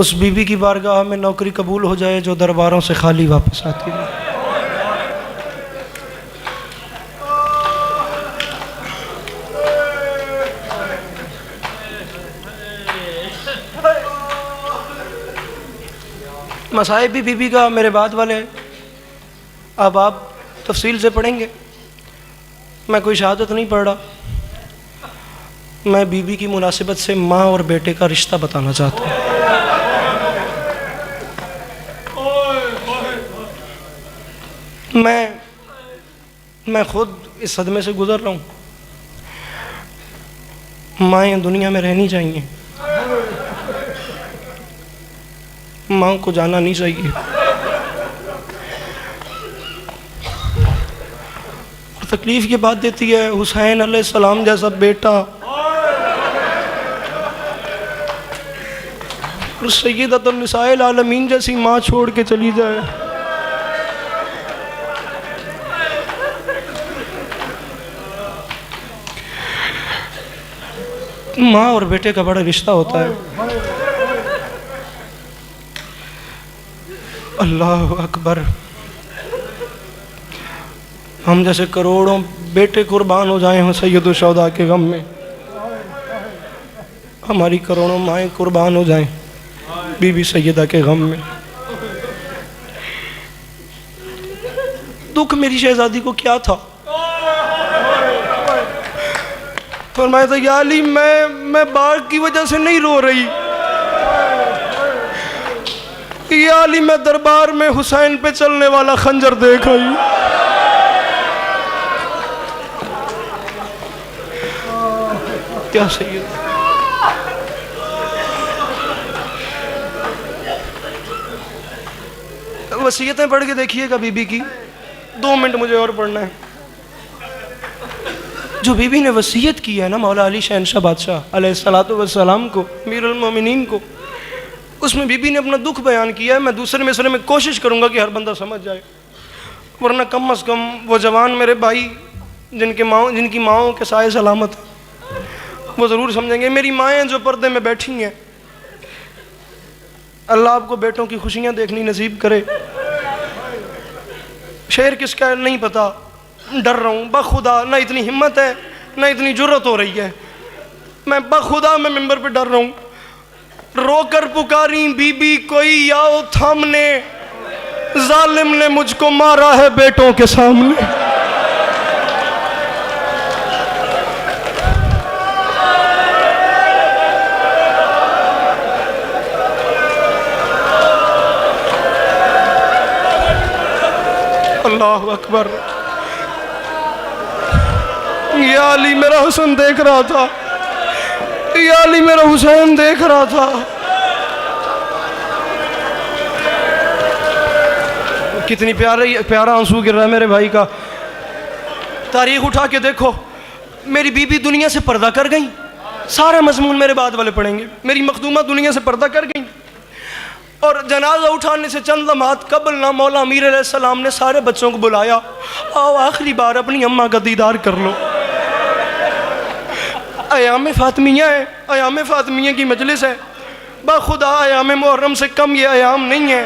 उस बीबी की बारगाह में नौकरी कबूल हो जाए जो दरबारों से खाली वापस आती है। मसाइब भी बीबी का मेरे बाद वाले हैं, अब आप तफसील से पढ़ेंगे। मैं कोई शहादत नहीं पढ़ रहा, मैं बीबी की मुनासिबत से माँ और बेटे का रिश्ता बताना चाहता हूँ। मैं खुद इस सदमे से गुजर रहा हूँ। माएँ दुनिया में रहनी चाहिए, माँ को जाना नहीं चाहिए। और तकलीफ ये बात देती है, हुसैन अलैहिस्सलाम जैसा बेटा और सय्यदतुन निसाइल आलमीन जैसी माँ छोड़ के चली जाए। माँ और बेटे का बड़ा रिश्ता होता है। अल्लाह अकबर। हम जैसे करोड़ों बेटे कुर्बान हो जाए हों सैयदुल शुहदा के गम में, हमारी करोड़ों माएँ कुर्बान हो जाएं बीबी सैयदा के गम में। दुख मेरी शहजादी को क्या था? फरमाया था, या अली मैं बाग की वजह से नहीं रो रही, या अली मैं दरबार में हुसैन पे चलने वाला खंजर देख आई। क्या सही है। वसीयतें पढ़ के देखिएगा बीबी की, 2 मिनट मुझे और पढ़ना है। जो बीबी ने वसीयत की है ना मौला अली शहंशाह बादशाह अलैहिस्सलातु वस्सलाम को, अमीरुल मोमिनीन को, उसमें बीबी ने अपना दुख बयान किया है। मैं दूसरे मिसरे में कोशिश करूंगा कि हर बंदा समझ जाए, वरना कम अज़ कम वो जवान मेरे भाई जिनकी माँओं के साए सलामत हैं वो ज़रूर समझेंगे। मेरी माएँ जो पर्दे में बैठी हैं, अल्लाह आपको बेटों की खुशियाँ देखनी नसीब करे। शेर किसका है नहीं पता, डर रहा हूँ बखुदा, ना इतनी हिम्मत है ना इतनी जुर्रत हो रही है। मैं बखुदा मैं मिंबर पे डर रहा हूँ। रोकर पुकारी बीबी कोई आओ थामने, जालिम ने मुझको मारा है बेटों के सामने। अल्लाह अकबर। या अली मेरा हुसैन देख रहा था, या अली मेरा हुसैन देख रहा था। कितनी प्यारा आंसू गिर रहा है मेरे भाई का। तारीख उठा के देखो, मेरी बीबी दुनिया से पर्दा कर गई। सारा मजमून मेरे बाद वाले पढ़ेंगे। मेरी मखदूमा दुनिया से पर्दा कर गई और जनाजा उठाने से चंद लम्हात कबल ना मौला अमीर अलैहिस्सलाम ने सारे बच्चों को बुलाया, आओ आखिरी बार अपनी अम्मा का दीदार कर लो। अयाम फातिमिया है, अयाम फातिमिया की मजलिस है। बाखुदा अयाम मुहर्रम से कम ये अयाम नहीं है।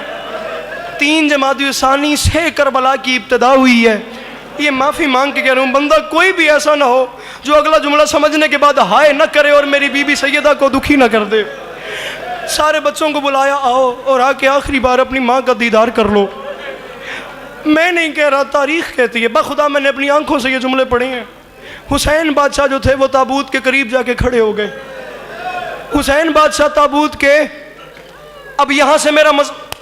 3 जमादी सानी से करबला की इब्तिदा हुई है। ये माफ़ी मांग के कह रहा हूँ, बंदा कोई भी ऐसा ना हो जो अगला जुमला समझने के बाद हाय न करे और मेरी बीबी सैयदा को दुखी न कर दे। सारे बच्चों को बुलाया, आओ और आके आखिरी बार अपनी माँ का दीदार कर लो। मैं नहीं कह रहा, तारीख कहती है। बखुदा मैंने अपनी आंखों से ये जुमले पढ़े हैं। हुसैन बादशाह जो थे वो ताबूत के करीब जाके खड़े हो गए। हुसैन बादशाह ताबूत के, अब यहाँ से मेरा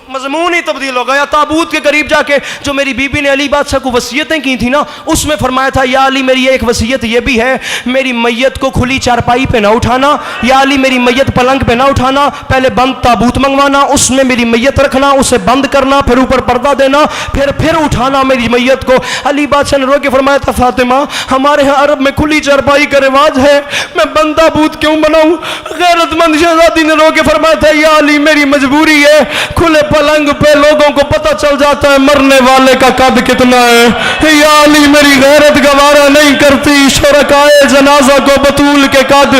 मजमून ही तब्दील हो गया। ताबूत के करीब जाके जो मेरी बीबी ने अली बादशाह को वसीयतें की थी ना, उसमें फरमाया था, या अली मेरी एक वसीयत ये भी है, मेरी मैयत को खुली चारपाई पे ना उठाना। या अली मेरी मैयत पलंग पे ना उठाना, पहले बंद ताबूत मंगवाना, उसमें मेरी मैयत रखना, उसे बंद करना, फिर ऊपर पर्दा देना, फिर उठाना मेरी मैयत को। अली बादशाह ने रो के फरमाया था, फातिमा हमारे यहाँ अरब में खुली चारपाई का रिवाज है, मैं बंद ताबूत क्यों बनाऊँ? गैरतमंद शहजादी ने रो के फरमाया था, या अली मेरी मजबूरी है, खुले पलंग पे लोगों को पता चल जाता है मरने वाले का कद कितना है। या अली मेरी गैरत गवारा नहीं करती शुरकाए जनाजा को बतूल के कद।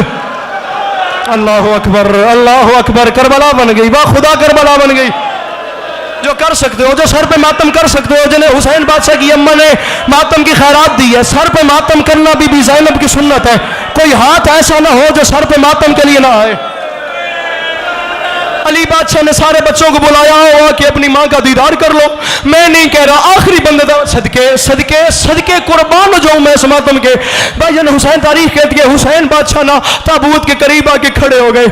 अल्लाह अकबर, अल्लाह अकबर। करबला बन गई, वाह खुदा करबला बन गई। जो कर सकते हो, जो सर पे मातम कर सकते हो, जिन्हें हुसैन बादशाह की अम्मा ने मातम की खैरात दी है, सर पे मातम करना बीबी ज़ैनब की सुन्नत है। कोई हाथ ऐसा ना हो जो सर पे मातम के लिए ना आए। अली बादशाह ने सारे बच्चों को बुलाया हुआ कि अपनी माँ का दीदार कर लो। मैं नहीं कह रहा, आखिरी बंदे सदके सदके सदके कुर्बान हो जाऊं मैं इस मातम के। भाई हुसैन तारीख कहती है, हुसैन बादशाह ना ताबूत के करीब आके खड़े हो गए,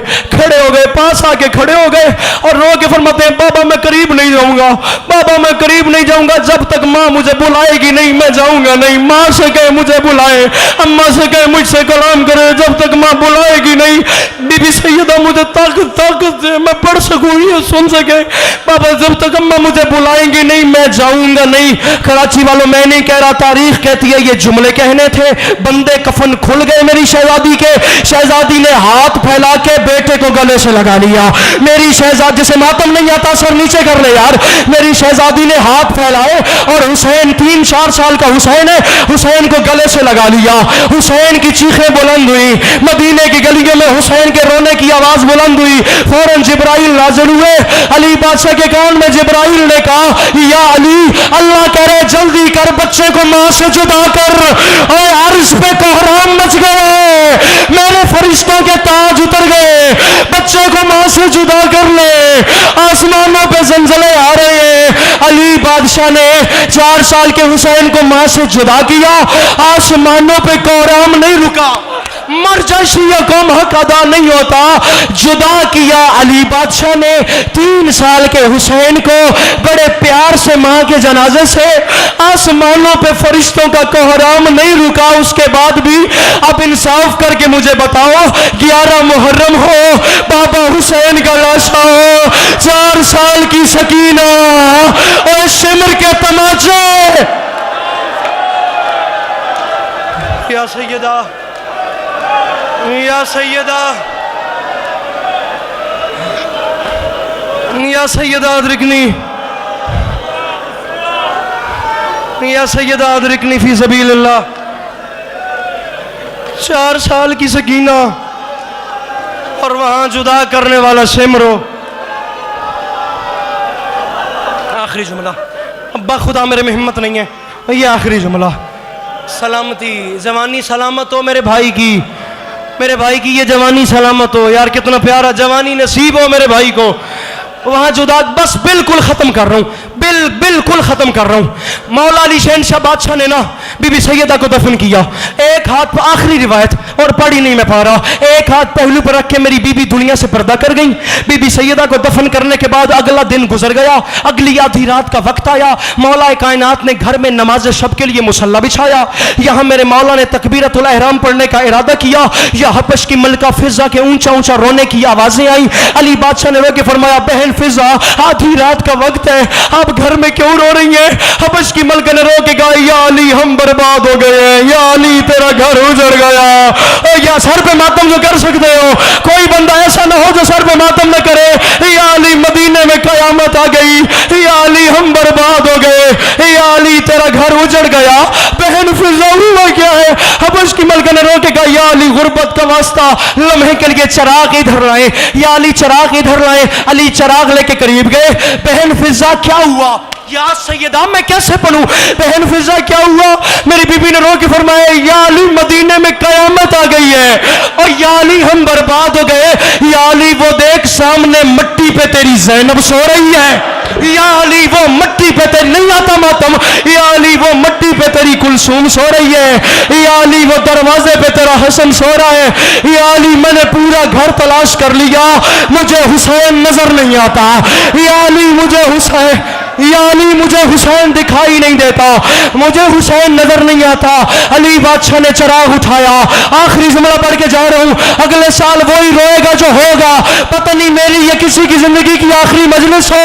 पास आके खड़े हो गए और रो के फरमाते हैं, बाबा मैं करीब नहीं जाऊंगा, बाबा मैं करीब नहीं जाऊंगा, जब तक माँ मुझे बुलाएगी नहीं मैं जाऊंगा नहीं। माँ से कहे मुझे बुलाए, अम्मा से कहे मुझसे कलाम करे, जब तक माँ बुलाएगी नहीं। बीबी सैयदा मुझे ताकत दे, मैं पढ़ सकूं, ये सुन सके। बाबा जब तक अम्मा मुझे बुलाएंगी नहीं मैं जाऊंगा नहीं। कराची वालों, मैं नहीं कह रहा, तारीख कहती है ये जुमले कहने थे। बंदे कफन खुल गए मेरी शहजादी के। शहजादी ने हाथ फैला के बेटे को गले से लगा लिया। मेरी शहजादी से मातम नहीं आता, सर नीचे कर ले यार। मेरी शहजादी ने हाथ फैलाए और हुसैन 3-4 साल का हुसैन है, हुसैन को गले से लगा लिया। हुसैन की चीखें बुलंद हुई, मदीने की गलियों में हुसैन के रोने की आवाज बुलंद हुई। फौरन जिब्राइल नाज़िल हुए। अली बादशाह के कान में जिब्राइल ने कहा, या अली, अल्लाह कह रहे जल्दी कर, बच्चे को मां से जुदा कर। और अर्श पे कोहराम मच गए, मेरे फरिश्तों के ताज उतर गए, बच्चे को मां से जुदा कर ले। आसमानों पे जलजले आ रहे हैं। अली बादशाह ने 4 साल के हुसैन को मां से जुदा किया, आसमानों पे कोहराम नहीं रुका। मरजशी कौम हक अदा नहीं होता, जुदा किया अली बादशाह ने 3 साल के हुसैन को बड़े प्यार से मां के जनाजे से। आसमानों पे फरिश्तों का कोहराम नहीं रुका उसके बाद भी। अब इंसाफ करके मुझे बताओ, 11 मुहर्रम हो, बाबा हुसैन का लाशा हो, 4 साल की सकीना और शिमर के तमाचे। या सैयदा, या सैयदा, या सैयदा अदरिकनी, या सैयदा अदरिकनी फी सबीलिल्लाह। 4 साल की सकीना और वहां जुदा करने वाला सिमरो। आखिरी जुमला, अब्बा खुदा मेरे में हिम्मत नहीं है, ये आखिरी जुमला। सलामती, जवानी सलामत हो मेरे भाई की, मेरे भाई की ये जवानी सलामत हो। यार कितना प्यारा जवानी नसीब हो मेरे भाई को। वहां जुदा, बस बिल्कुल खत्म कर रहा हूं, बिल्कुल खत्म कर रहा हूं। मौला अली शहनशाह बादशाह ने ना बीबी सैयदा को दफन किया। एक हाथ पर, आखिरी रिवायत और पढ़ी नहीं मैं पा रहा, एक हाथ पहलू पर रख के मेरी बीबी दुनिया से पर्दा कर गई। बीबी सैयदा को दफन करने के बाद अगला दिन गुजर गया, अगली आधी रात का वक्त आया। मौला कायनात ने घर में नमाज शब के लिए मुसल्ला बिछाया। यहां मेरे मौला ने तकबीरतुल एहराम पढ़ने का इरादा किया। यह हबश की मलका फिजा के ऊंचा ऊंचा रोने की आवाजें आई। अली बादशाह ने रो के फरमाया, बहन फिजा, आधी रात का वक्त है, आप घर में क्यों रो रही है? हबश की मलका ने रो के कहा, या अली हम बर्बाद हो गए हैं, या अली तेरा घर उजड़ गया। या सर पे मातम जो कर सकते हो, कोई बंदा ऐसा ना हो जो सर पे मातम न करे। या अली मदीने में कयामत आ गई, या अली हम बर्बाद हो गए, या अली तेरा घर उजड़ गया। बहन फिजा हुआ क्या है? हबश की मलका ने रो के कहा, या अली गुर्बत का वास्ता, लम्हे के लिए चिराग इधर लाए, या अली चिराग इधर लाए। अली चिराग लेके करीब गए। बहन फिजा क्या हुआ? या सैयदा मैं कैसे पढ़ूं? बहन फिजा क्या हुआ? मेरी बीबी ने रो के फरमाया, या अली मदीने में कयामत आ गई है, और या अली हम बर्बाद हो गए। या अली वो देख सामने मट्टी पे तेरी ज़ैनब सो रही है, या अली वो मट्टी पे तेरी, नहीं आता मातम, या अली वो मट्टी पे तेरी कुलसूम सो रही है, या अली वो दरवाजे पे तेरा हसन सो रहा है। या अली मैंने पूरा घर तलाश कर लिया, मुझे हुसैन नजर नहीं आता। या अली मुझे हुसैन, या अली मुझे हुसैन दिखाई नहीं देता, मुझे हुसैन नजर नहीं आता। अली बादशाह ने चिराग उठाया। आखिरी जुमला पढ़ के जा रहा हूं, अगले साल वही रोएगा जो होगा। पता नहीं मेरी या किसी की जिंदगी की आखिरी मजलिस हो,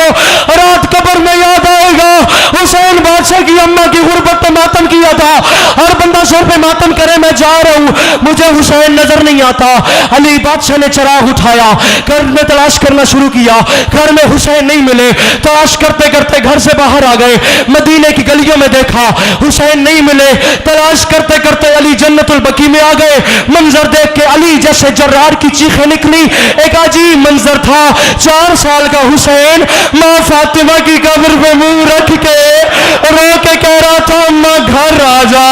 रात कब्र में याद आएगा हुसैन बादशाह की अम्मा की गुर्बत पे मातम किया था। हर बंदा सर पे मातम करे, मैं जा रहा हूं, मुझे हुसैन नजर नहीं आता। अली बादशाह ने चिराग उठाया, घर में तलाश करना शुरू किया, घर में हुसैन नहीं मिले। तलाश करते करते घर से बाहर आ गए, मदीने की गलियों में देखा, हुसैन नहीं मिले, तलाश करते करते अली जन्नतुल बकी में आ गए। मंजर देख के अली जैसे जर्रार की चीखें निकली। एक अजीब मंजर था, 4 साल का हुसैन माँ फातिमा की कब्र पे मुंह रख के रो के कह रहा था, अम्मा घर आ जा,